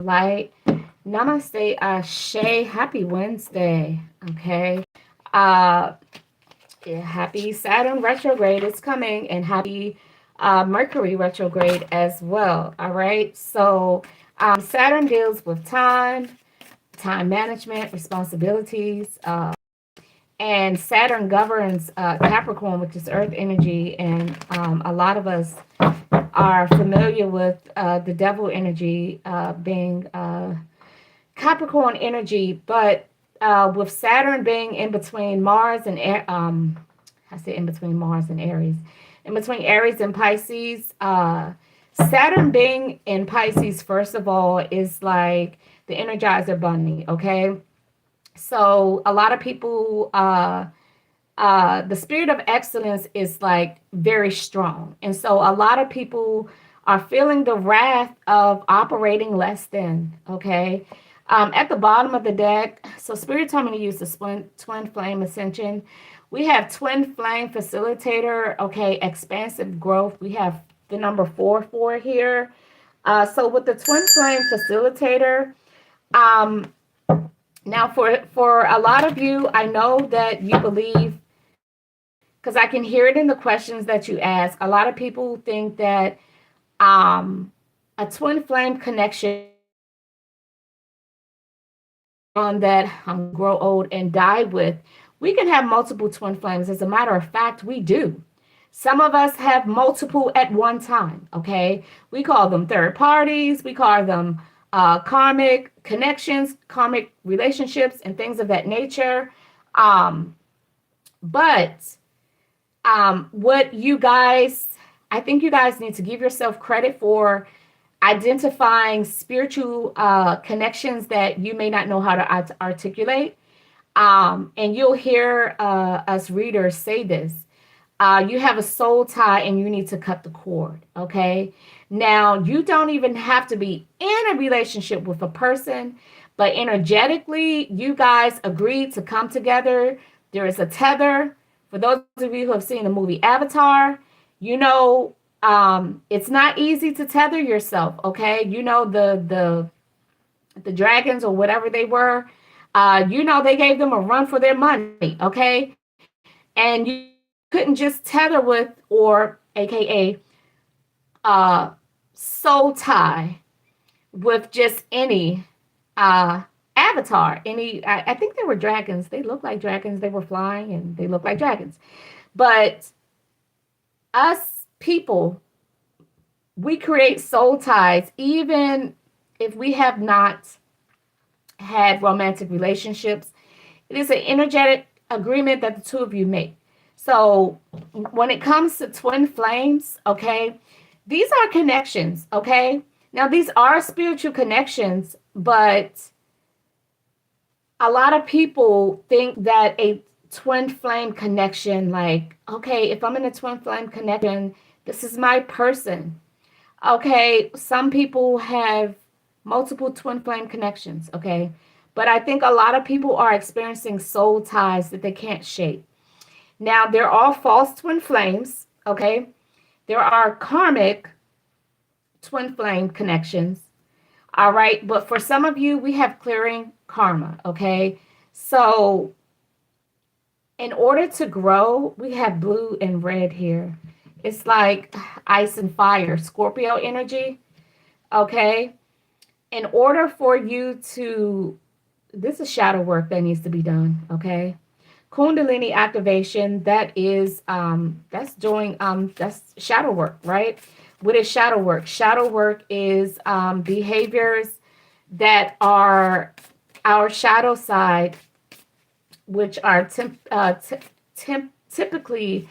Light. Namaste, Ashe. Happy Wednesday. Okay. Uh, yeah, happy Saturn retrograde is coming, and happy Mercury retrograde as well. All right. So Saturn deals with time management, responsibilities, and Saturn governs Capricorn, which is Earth energy, and a lot of us are familiar with the devil energy being Capricorn energy, but with Saturn being in between Mars and I say in between Mars and Aries, in between Aries and Pisces. Saturn being in Pisces, first of all, is like the Energizer Bunny. Okay, so a lot of people. The spirit of excellence is like very strong. And so a lot of people are feeling the wrath of operating less than, okay? At the bottom of the deck, so Spirit told me to use the twin flame ascension. We have twin flame facilitator, okay, expansive growth. We have the number 4 here. So with the twin flame facilitator, um, now for a lot of you, I know that you believe because I can hear it in the questions that you ask. A lot of people think that um, a twin flame connection on that grow old and die with. We can have multiple twin flames. As a matter of fact, we do. Some of us have multiple at one time. Okay, we call them third parties. We call them karmic connections, karmic relationships, and things of that nature. Um, but what you guys, I think you guys need to give yourself credit for identifying spiritual connections that you may not know how to articulate. And you'll hear us readers say this. You have a soul tie and you need to cut the cord. Okay. Now, you don't even have to be in a relationship with a person, but energetically, you guys agreed to come together. There is a tether. For those of you who have seen the movie Avatar, you know it's not easy to tether yourself. Okay. You know, the dragons or whatever they were, you know, they gave them a run for their money, okay? And you couldn't just tether with, or AKA, uh, soul tie with just any avatar. I think they were dragons. They looked like dragons. They were flying and they looked like dragons. But us people, we create soul ties even if we have not had romantic relationships. It is an energetic agreement that the two of you make. So when it comes to twin flames, okay, these are connections, okay? Now these are spiritual connections, but a lot of people think that a twin flame connection, like, okay, if I'm in a twin flame connection, this is my person. Okay, some people have multiple twin flame connections, okay? But I think a lot of people are experiencing soul ties that they can't shake. Now, they're all false twin flames, okay? There are karmic twin flame connections, all right? But for some of you, we have clearing karma, okay? So, in order to grow, we have blue and red here. It's like ice and fire, Scorpio energy, okay? In order for you to, this is shadow work that needs to be done, okay? Kundalini activation, that is that's doing that's shadow work, right? What is shadow work? Shadow work is behaviors that are our shadow side, which are typically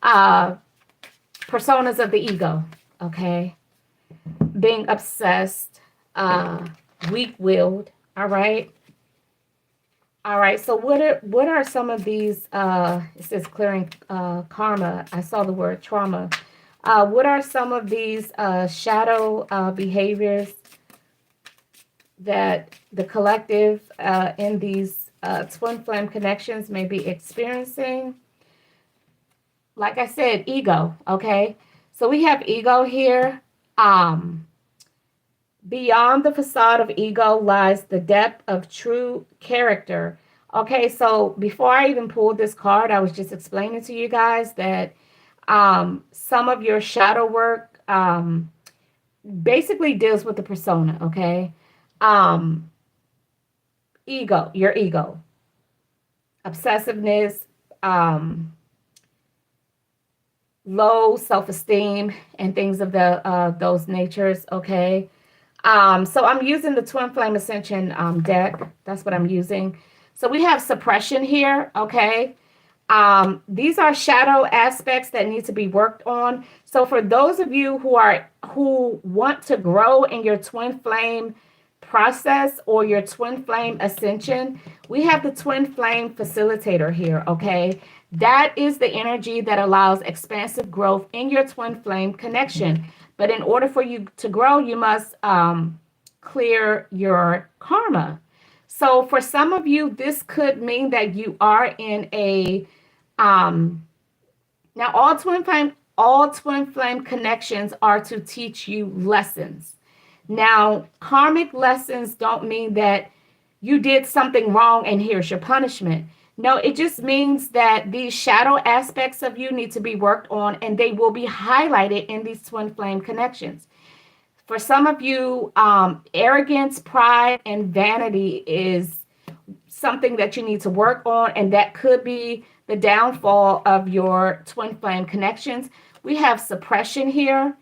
uh, personas of the ego, okay? Being obsessed, weak-willed, all right? All right, so what are some of these it says clearing karma. I saw the word trauma. What are some of these shadow behaviors that the collective in these twin flame connections may be experiencing? Like I said, ego, okay? So we have ego here. Um Beyond the facade of ego lies the depth of true character. Okay, so before I even pulled this card, I was just explaining to you guys that some of your shadow work basically deals with the persona. Okay, um, ego, your ego, obsessiveness, um, low self-esteem, and things of the those natures. Okay, so I'm using the Twin Flame Ascension deck. That's what I'm using. So we have suppression here. Okay, these are shadow aspects that need to be worked on. So for those of you who want to grow in your twin flame process or your twin flame ascension, we have the twin flame facilitator here, okay? That is the energy that allows expansive growth in your twin flame connection. But in order for you to grow, you must clear your karma. So for some of you, this could mean that you are in a now all twin flame connections are to teach you lessons. Now, karmic lessons don't mean that you did something wrong and here's your punishment. No, it just means that these shadow aspects of you need to be worked on and they will be highlighted in these twin flame connections. For some of you, arrogance, pride, and vanity is something that you need to work on, and that could be the downfall of your twin flame connections. We have suppression here.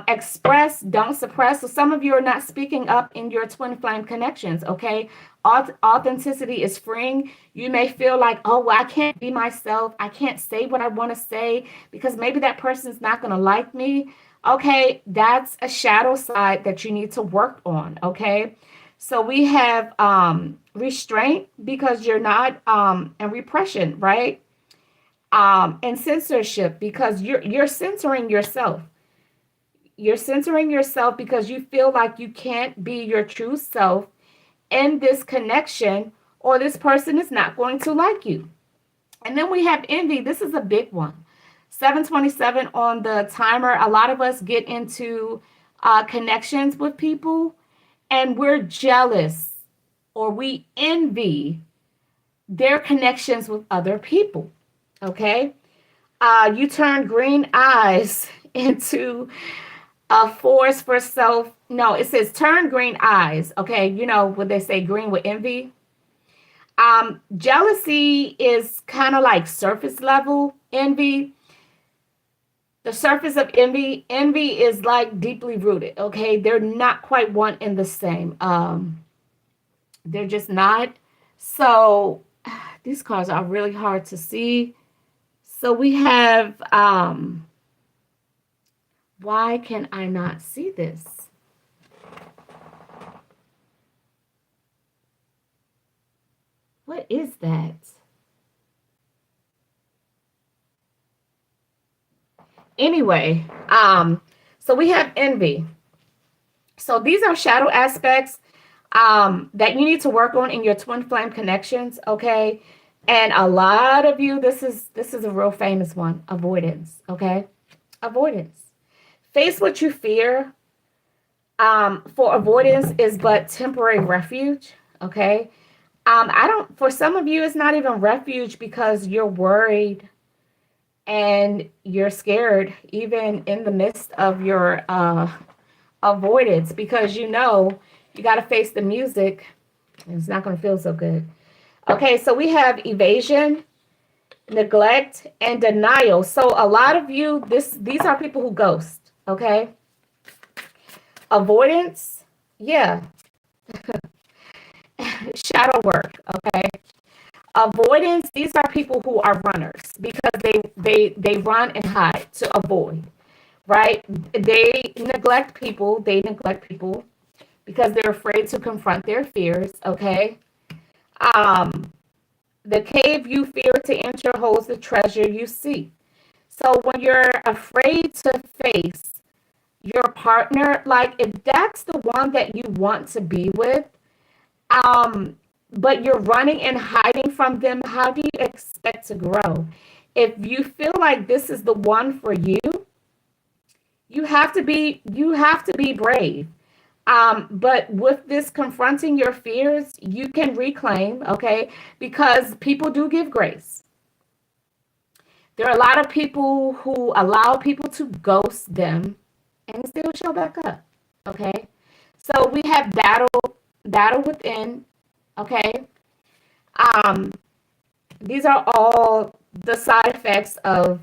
Express, don't suppress. So some of you are not speaking up in your twin flame connections, okay? Authenticity is freeing. You may feel like, oh, well, I can't be myself. I can't say what I want to say because maybe that person's not going to like me. Okay, that's a shadow side that you need to work on, okay? So we have restraint because you're not, and repression, right? And censorship because you're censoring yourself. You're censoring yourself because you feel like you can't be your true self in this connection, or this person is not going to like you. And then we have envy. This is a big one. 727 on the timer. A lot of us get into connections with people and we're jealous or we envy their connections with other people. Okay. You turn green eyes into a force for self. No, it says turn green eyes. Okay. You know what they say, green with envy. Jealousy is kind of like surface level envy. The surface of envy is like deeply rooted. Okay. They're not quite one and the same. They're just not. So these cards are really hard to see. So we have, why can I not see this? What is that? Anyway, so we have envy. So these are shadow aspects that you need to work on in your twin flame connections, okay? And a lot of you, this is a real famous one, avoidance, okay? Avoidance. Face what you fear. For avoidance is but temporary refuge, okay? For some of you, it's not even refuge because you're worried and you're scared, even in the midst of your avoidance, because you know you got to face the music. It's not going to feel so good. Okay, so we have evasion, neglect, and denial. So a lot of you, these are people who ghost, okay? Avoidance, yeah. Shadow work, okay? Avoidance, these are people who are runners because they run and hide to avoid, right? They neglect people because they're afraid to confront their fears, okay? The cave you fear to enter holds the treasure you seek. So when you're afraid to face your partner, like if that's the one that you want to be with, but you're running and hiding from them, how do you expect to grow? If you feel like this is the one for you, you have to be brave. But with this confronting your fears, you can reclaim, okay? Because people do give grace. There are a lot of people who allow people to ghost them and still show back up, okay? So we have battle within, okay? Um, these are all the side effects of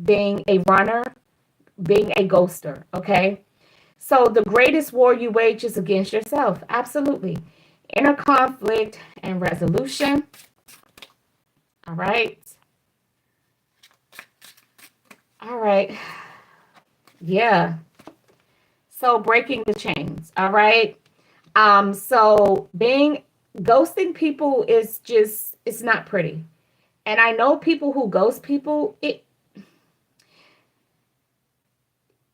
being a runner, being a ghoster, okay? So the greatest war you wage is against yourself. Absolutely. Inner conflict and resolution. All right. All right. Yeah. So breaking the chains. All right. So being ghosting people is just, it's not pretty. And I know people who ghost people,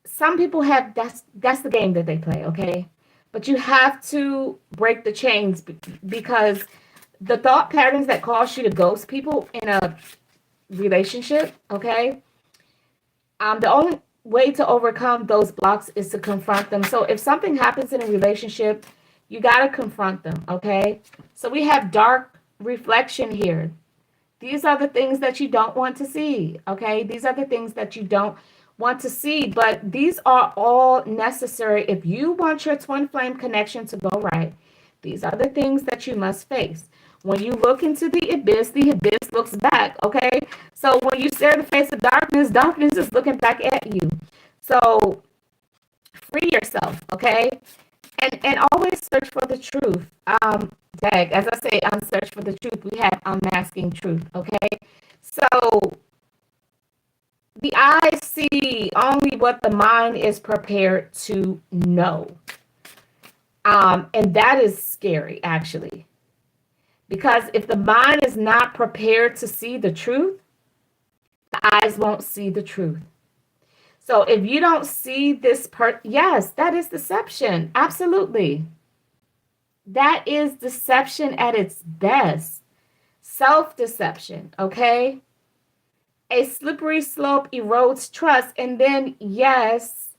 some people have, that's the game that they play, okay? But you have to break the chains because the thought patterns that cause you to ghost people in a relationship, okay? The only way to overcome those blocks is to confront them. So if something happens in a relationship, you got to confront them, okay? So we have dark reflection here. These are the things that you don't want to see, okay? These are the things that you don't want to see, but these are all necessary if you want your twin flame connection to go right. These are the things that you must face. When you look into the abyss looks back, okay? So when you stare in the face of darkness, darkness is looking back at you. So free yourself, okay? And always search for the truth. As I say, search for the truth. We have unmasking truth, okay? So the eyes see only what the mind is prepared to know. And that is scary, actually. Because if the mind is not prepared to see the truth, the eyes won't see the truth. So if you don't see this yes, that is deception. Absolutely. That is deception at its best. Self-deception, okay? A slippery slope erodes trust. And then, yes,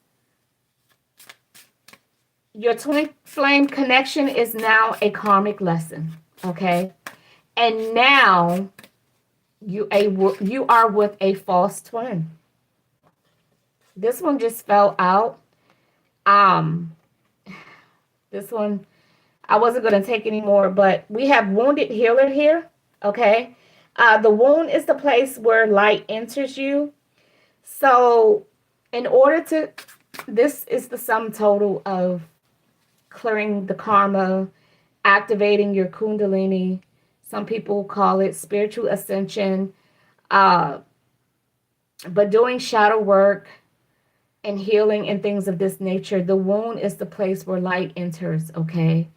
your twin flame connection is now a karmic lesson, okay? And now you are with a false twin. This one just fell out. This one, I wasn't going to take anymore, but we have wounded healer here, okay? The wound is the place where light enters you. So in order to, this is the sum total of clearing the karma, activating your Kundalini. Some people call it spiritual ascension. But doing shadow work and healing and things of this nature, the wound is the place where light enters, okay?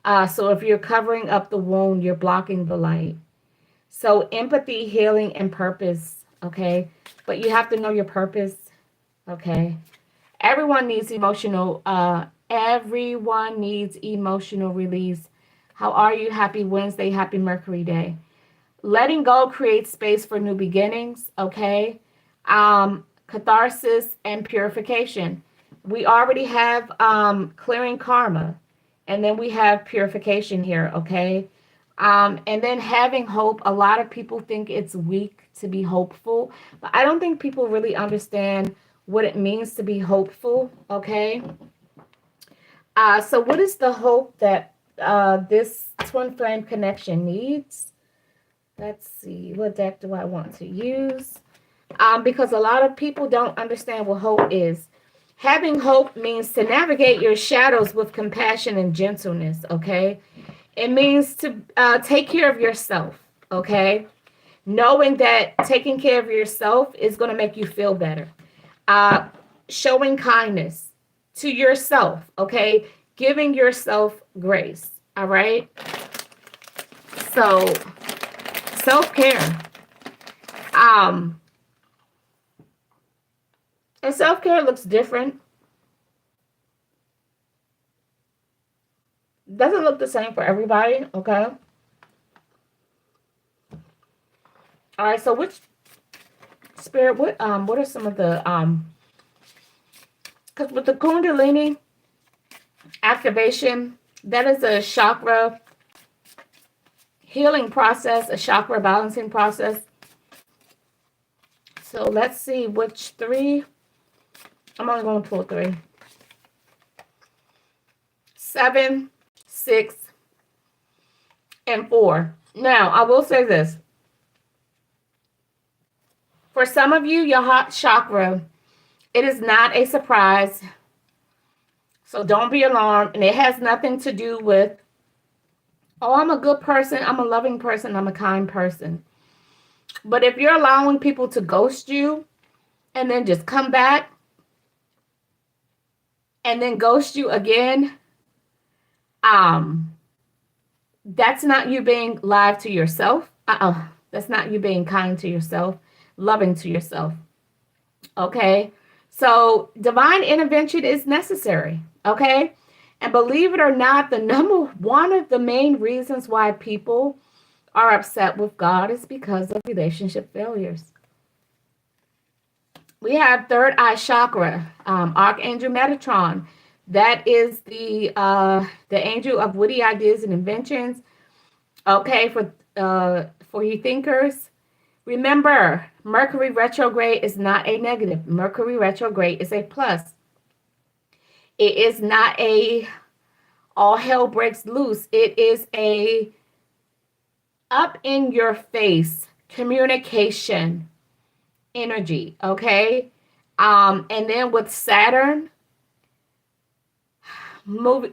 So if you're covering up the wound, you're blocking the light. So empathy, healing, and purpose, okay? But you have to know your purpose, okay? Everyone needs emotional release. How are you? Happy Wednesday, happy Mercury day. Letting go creates space for new beginnings, okay? Catharsis and purification. We already have clearing karma, and then we have purification here, okay? And then having hope. A lot of people think it's weak to be hopeful, but I don't think people really understand what it means to be hopeful, okay? So what is the hope that this twin flame connection needs? Let's see, what deck do I want to use? Because a lot of people don't understand what hope is. Having hope means to navigate your shadows with compassion and gentleness, okay? It means to take care of yourself, okay? Knowing that taking care of yourself is going to make you feel better. Showing kindness to yourself, okay? Giving yourself grace, all right? So, self-care. And self-care looks different. Doesn't look the same for everybody, okay? All right, so which spirit, what are some of the, because with the Kundalini, activation. That is a chakra healing process, a chakra balancing process. So let's see which three. I'm only going to pull three. 7, 6, and 4. Now, I will say this. For some of you, your heart chakra, it is not a surprise. So don't be alarmed. And it has nothing to do with, oh, I'm a good person, I'm a loving person, I'm a kind person. But if you're allowing people to ghost you and then just come back and then ghost you again, that's not you being live to yourself. That's not you being kind to yourself, loving to yourself. Okay? So divine intervention is necessary. Okay? And believe it or not, one of the main reasons why people are upset with God is because of relationship failures. We have third eye chakra, Archangel Metatron. That is the angel of witty ideas and inventions. Okay, for you thinkers, remember, Mercury retrograde is not a negative. Mercury retrograde is a plus. It is not a all hell breaks loose. It is a up in your face communication energy, okay? And then with Saturn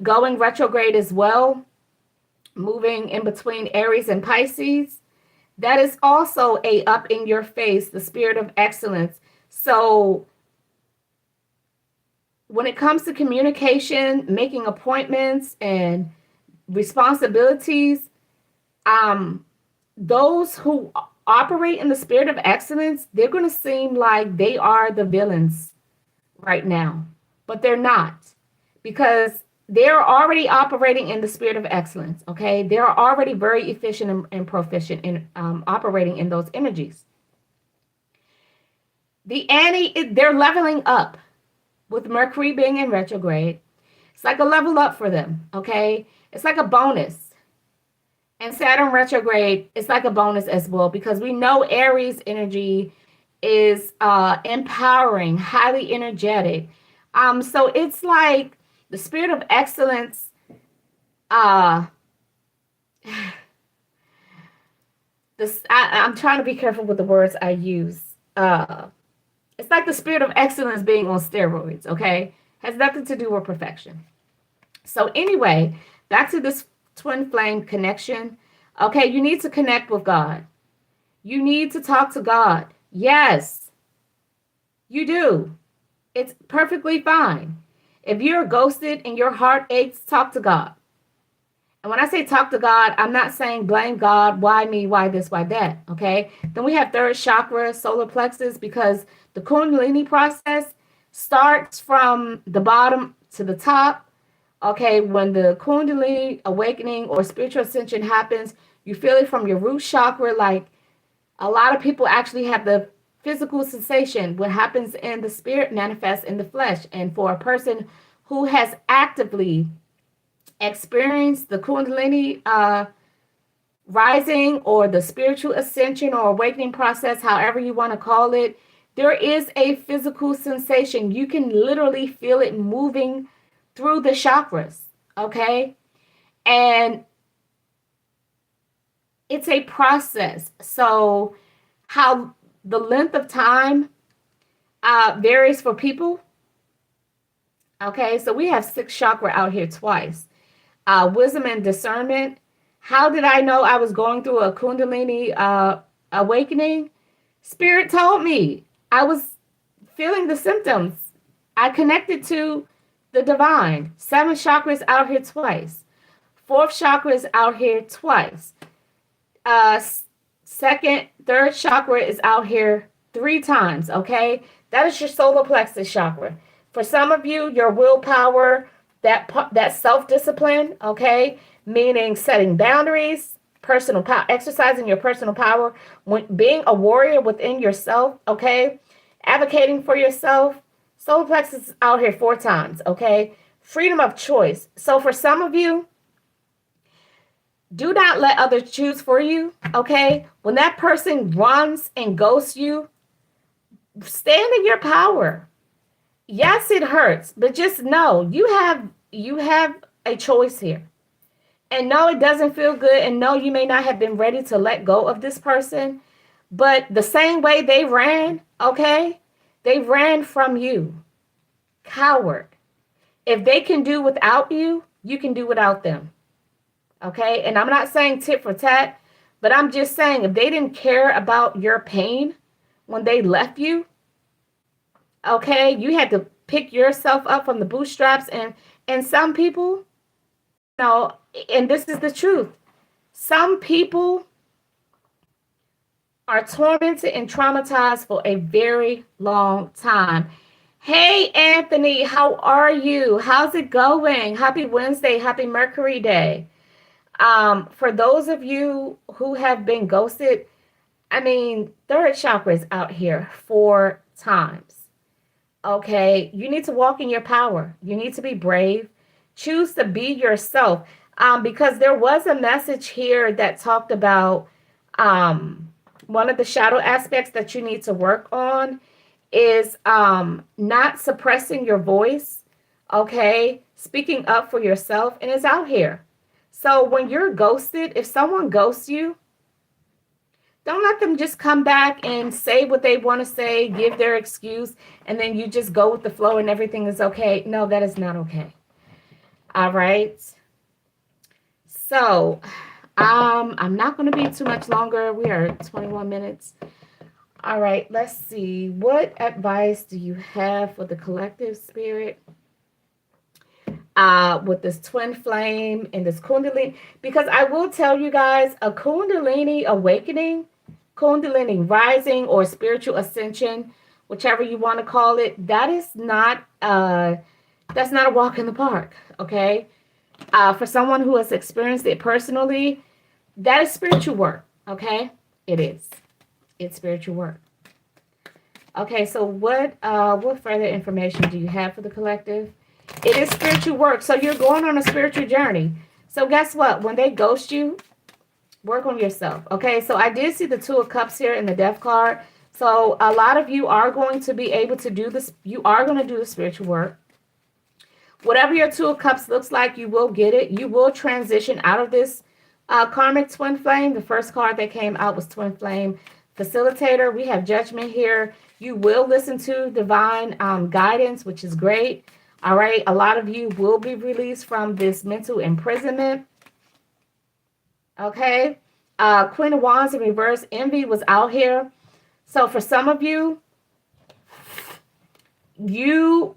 going retrograde as well, moving in between Aries and Pisces, that is also a up in your face, the spirit of excellence. So when it comes to communication, making appointments and responsibilities, those who operate in the spirit of excellence, they're going to seem like they are the villains right now, but they're not, because they're already operating in the spirit of excellence. Okay, they're already very efficient and proficient in operating in those energies. They're leveling up with Mercury being in retrograde. It's like a level up for them. Okay, it's like a bonus. And Saturn retrograde is like a bonus as well, because we know Aries energy is empowering, highly energetic. So it's like the spirit of excellence. I'm trying to be careful with the words I use. It's like the spirit of excellence being on steroids. Okay, has nothing to do with perfection. So anyway, back to this twin flame connection. Okay, you need to connect with God. You need to talk to God. Yes, you do. It's perfectly fine. If you're ghosted and your heart aches, talk to God. And when I say talk to God, I'm not saying blame God. Why me? Why this? Why that? Okay. Then we have third chakra, solar plexus, because the Kundalini process starts from the bottom to the top. Okay, when the Kundalini awakening or spiritual ascension happens, you feel it from your root chakra. Like a lot of people actually have the physical sensation. What happens in the spirit manifests in the flesh. And for a person who has actively experienced the Kundalini rising or the spiritual ascension or awakening process, however you want to call it, there is a physical sensation. You can literally feel it moving through the chakras, okay? And it's a process. So how the length of time varies for people. Okay, so we have 6 chakra out here twice. Wisdom and discernment. How did I know I was going through a Kundalini awakening? Spirit told me. I was feeling the symptoms. I connected to the divine. 7 chakras out here twice. 4th chakra is out here twice. Second, third chakra is out here 3 times. Okay, that is your solar plexus chakra. For some of you, your willpower, that self-discipline, okay, meaning setting boundaries, personal power, exercising your personal power, being a warrior within yourself, okay, advocating for yourself. Solar plexus is out here 4 times, okay. freedom of choice. So for some of you, do not let others choose for you. Okay. When that person runs and ghosts you, stand in your power. Yes, it hurts, but just know you have a choice here. And no, it doesn't feel good. And no, you may not have been ready to let go of this person. But the same way they ran, okay, they ran from you. Coward. If they can do without you, you can do without them. Okay. And I'm not saying tit for tat, but I'm just saying if they didn't care about your pain when they left you, okay, you had to pick yourself up from the bootstraps. And some people, no, and this is the truth. Some people are tormented and traumatized for a very long time. Hey, Anthony, how are you? How's it going? Happy Wednesday. Happy Mercury Day. For those of you who have been ghosted, I mean, third chakra is out here 4 times. Okay, you need to walk in your power. You need to be brave. Choose to be yourself. Because there was a message here that talked about one of the shadow aspects that you need to work on is not suppressing your voice. Okay, speaking up for yourself, and it's out here. So when you're ghosted, if someone ghosts you, don't let them just come back and say what they want to say, give their excuse, and then you just go with the flow and everything is okay. No, that is not okay. All right. So, I'm not going to be too much longer. We are 21 minutes. All right. Let's see. What advice do you have for the collective spirit with this twin flame and this Kundalini? Because I will tell you guys, a Kundalini awakening, Kundalini rising, or spiritual ascension, whichever you want to call it, that's not a walk in the park. Okay. For someone who has experienced it personally, that is spiritual work. Okay. It is. It's spiritual work. Okay. So what further information do you have for the collective? It is spiritual work. So you're going on a spiritual journey. So guess what? When they ghost you, work on yourself. Okay. So I did see the Two of Cups here in the Death card. So a lot of you are going to be able to do this. You are going to do the spiritual work. Whatever your Two of Cups looks like, you will get it. You will transition out of this karmic twin flame. The first card that came out was Twin Flame Facilitator. We have Judgment here. You will listen to divine guidance, which is great. All right. A lot of you will be released from this mental imprisonment. Okay. Queen of Wands in reverse. Envy was out here. So for some of you, you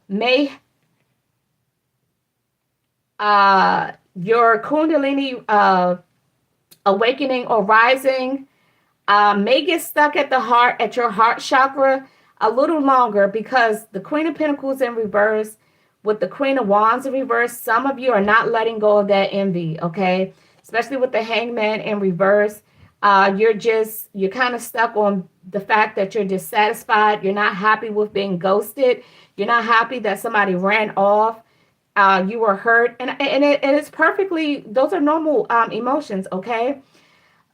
may your Kundalini awakening or rising may get stuck at your heart chakra a little longer, because the Queen of Pentacles in reverse with the Queen of Wands in reverse, some of you are not letting go of that envy. Okay, especially with the Hangman in reverse. You're kind of stuck on the fact that you're dissatisfied. You're not happy with being ghosted. You're not happy that somebody ran off. You were hurt. And it's perfectly, those are normal emotions, okay?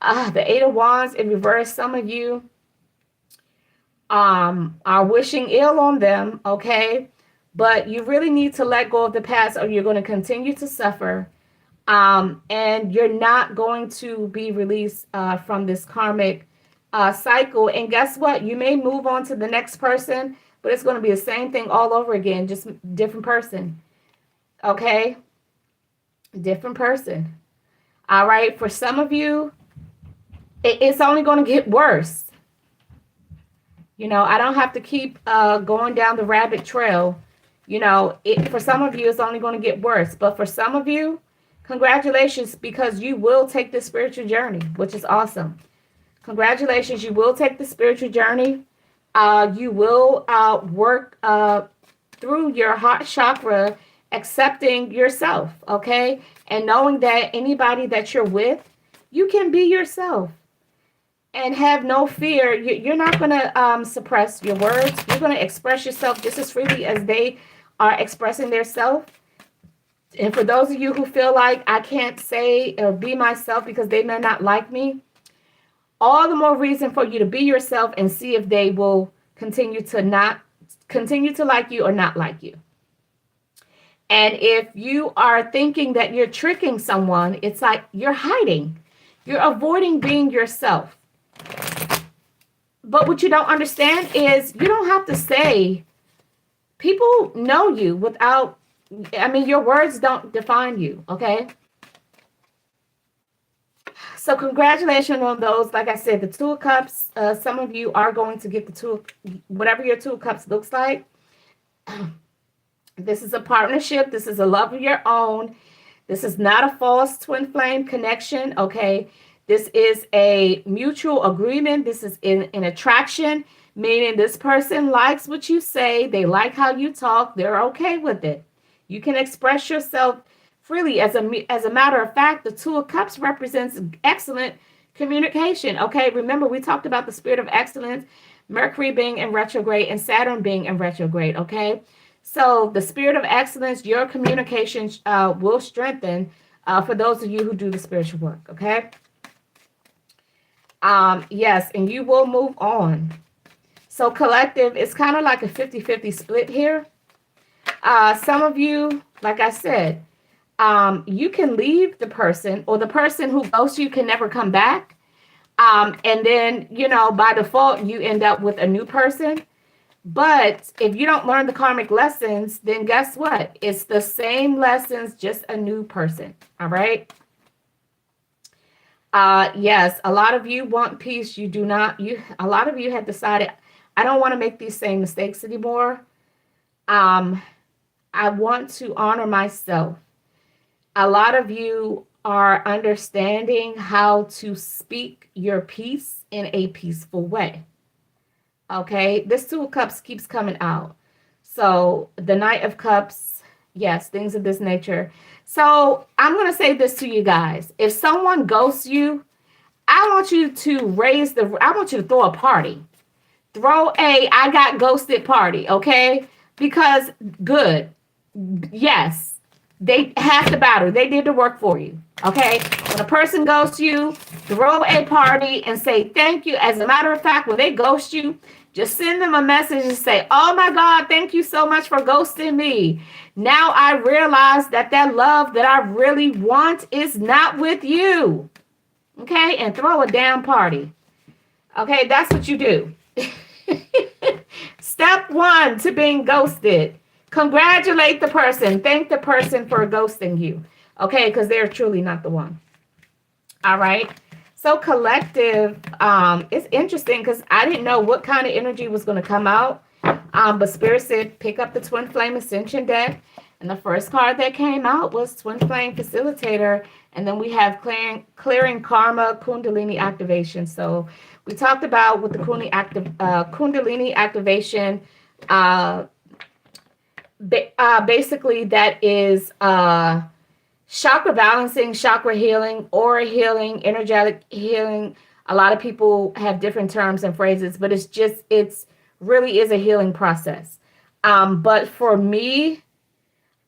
The Eight of Wands in reverse, some of you are wishing ill on them, okay? But you really need to let go of the past, or you're going to continue to suffer. And you're not going to be released from this karmic cycle. And guess what? You may move on to the next person, but it's going to be the same thing all over again, just different person. Okay? Different person. All right? For some of you, it's only going to get worse. You know, I don't have to keep going down the rabbit trail. You know, for some of you, it's only going to get worse. But for some of you, congratulations, because you will take the spiritual journey, which is awesome. Congratulations, you will take the spiritual journey. You will work through your heart chakra, accepting yourself, okay? And knowing that anybody that you're with, you can be yourself and have no fear. You're not going to suppress your words. You're going to express yourself just as freely as they are expressing their self. And for those of you who feel like I can't say or be myself because they may not like me, all the more reason for you to be yourself and see if they will continue to like you or not like you. And if you are thinking that you're tricking someone, it's like you're hiding. You're avoiding being yourself. But what you don't understand is you don't have to say, people know you without, your words don't define you, okay? So congratulations on those. Like I said, the Two of Cups, some of you are going to get whatever your Two of Cups looks like. This is a partnership. This is a love of your own. This is not a false twin flame connection, okay? This is a mutual agreement. This is an attraction, meaning this person likes what you say. They like how you talk. They're okay with it. You can express yourself freely. As a matter of fact, the Two of Cups represents excellent communication, okay? Remember, we talked about the spirit of excellence, Mercury being in retrograde and Saturn being in retrograde, okay? So the spirit of excellence, your communication will strengthen for those of you who do the spiritual work, okay? Yes, and you will move on. So collective, it's kind of like a 50-50 split here. Some of you, like I said, you can leave the person, or the person who ghosts you can never come back. And then, by default, you end up with a new person. But if you don't learn the karmic lessons, then guess what? It's the same lessons, just a new person. All right. Yes, a lot of you want peace. You do not. A lot of you have decided, I don't want to make these same mistakes anymore. I want to honor myself. A lot of you are understanding how to speak your peace in a peaceful way. Okay, this Two of Cups keeps coming out. So the Knight of Cups, yes, things of this nature. So I'm going to say this to you guys. If someone ghosts you, I want you to throw a party. Throw a I got ghosted party, okay? Because good. Yes, they have the battle. They did the work for you, okay? When a person ghosts you, throw a party and say thank you. As a matter of fact, when they ghost you, just send them a message and say, oh my God, thank you so much for ghosting me. Now I realize that love that I really want is not with you. Okay, and throw a damn party. Okay, that's what you do. Step 1 to being ghosted. Congratulate the person. Thank the person for ghosting you. Okay, because they're truly not the one. All right. So collective, it's interesting because I didn't know what kind of energy was going to come out. But Spirit said, pick up the Twin Flame Ascension deck. And the first card that came out was Twin Flame Facilitator. And then we have Clearing Karma Kundalini Activation. So we talked about with the Kundalini Activation, basically that is chakra balancing, chakra healing, aura healing, energetic healing. A lot of people have different terms and phrases, but it's really is a healing process. But for me,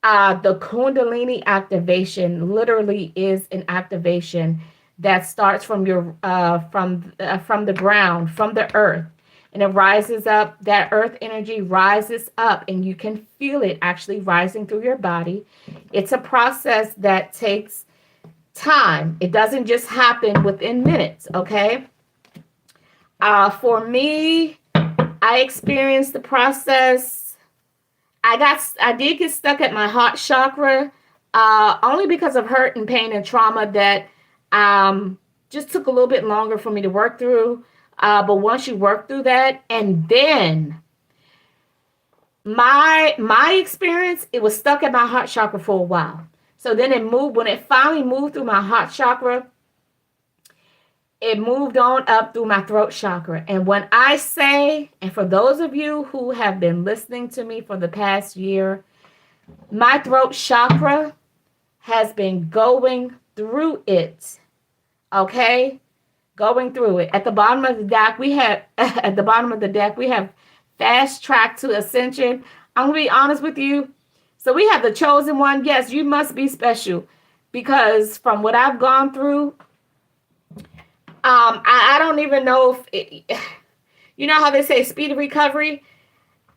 the Kundalini activation literally is an activation that starts from your from the ground, from the earth, and it rises up. That earth energy rises up, and you can feel it actually rising through your body. It's a process that takes time. It doesn't just happen within minutes, okay? For me, I experienced the process. I did get stuck at my heart chakra, only because of hurt and pain and trauma that just took a little bit longer for me to work through. But once you work through that, and then my experience, it was stuck at my heart chakra for a while. So then when it finally moved through my heart chakra, it moved on up through my throat chakra. And when I say, and for those of you who have been listening to me for the past year, my throat chakra has been going through it. Okay? Going through it. At the bottom of the deck, we have fast track to ascension. I'm gonna be honest with you. So we have the chosen one. Yes, you must be special, because from what I've gone through, I don't even know if you know how they say speed of recovery.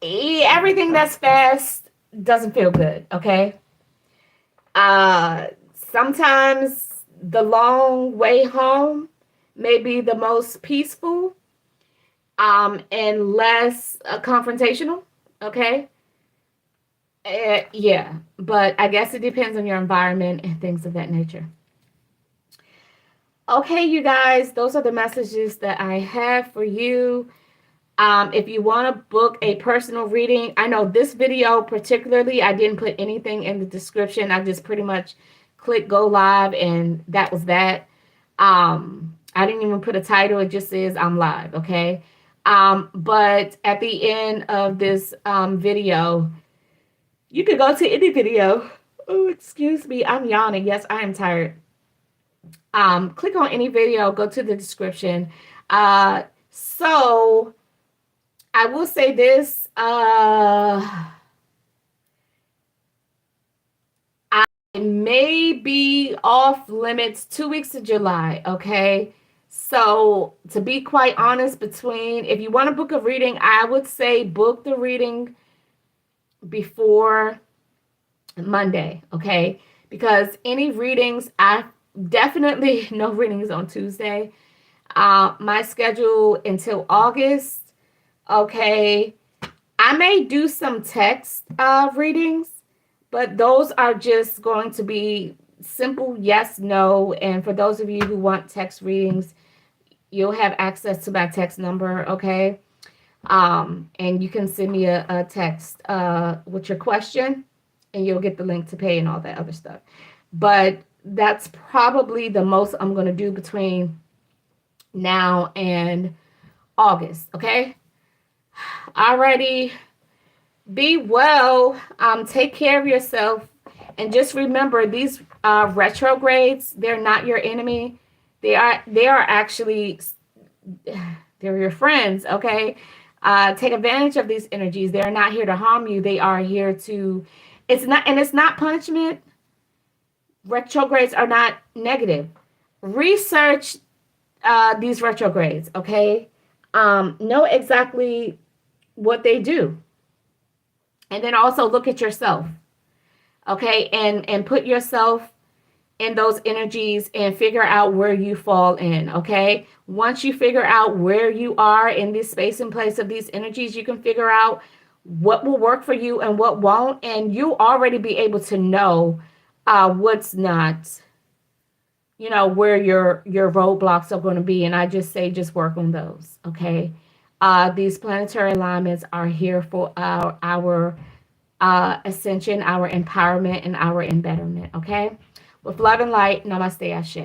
Everything that's fast doesn't feel good. Okay. Uh, Sometimes the long way home may be the most peaceful, and less confrontational. Okay. Yeah, but I guess it depends on your environment and things of that nature. Okay, you guys, those are the messages that I have for you. If you want to book a personal reading, I know this video particularly, I didn't put anything in the description. I just pretty much clicked go live and that was that. I didn't even put a title. It just says I'm live. Okay. But at the end of this video, you could go to any video. Oh, excuse me. I'm yawning. Yes, I am tired. Click on any video, go to the description. So I will say this. I may be off limits 2 weeks of July. Okay. So to be quite honest, if you want to book a reading, I would say book the reading before Monday, okay? Because any readings, I definitely no readings on Tuesday. My schedule until August, okay. I may do some text readings, but those are just going to be simple yes, no. And for those of you who want text readings, you'll have access to my text number, okay? And you can send me a text with your question, and you'll get the link to pay and all that other stuff. But that's probably the most I'm going to do between now and August, okay? Alrighty. Be well. Take care of yourself. And just remember, these retrogrades, they're not your enemy. They are actually, they're your friends, okay? Take advantage of these energies. They're not here to harm you. They are here to, it's not punishment. Retrogrades are not negative. Research these retrogrades, okay? Know exactly what they do. And then also look at yourself, okay? And put yourself in those energies and figure out where you fall in, okay? Once you figure out where you are in this space and place of these energies, you can figure out what will work for you and what won't, and you'll already be able to know what's not, where your roadblocks are going to be. And I just say just work on those, okay? These planetary alignments are here for our ascension, our empowerment, and our embetterment, okay? With love and light, namaste, ashe.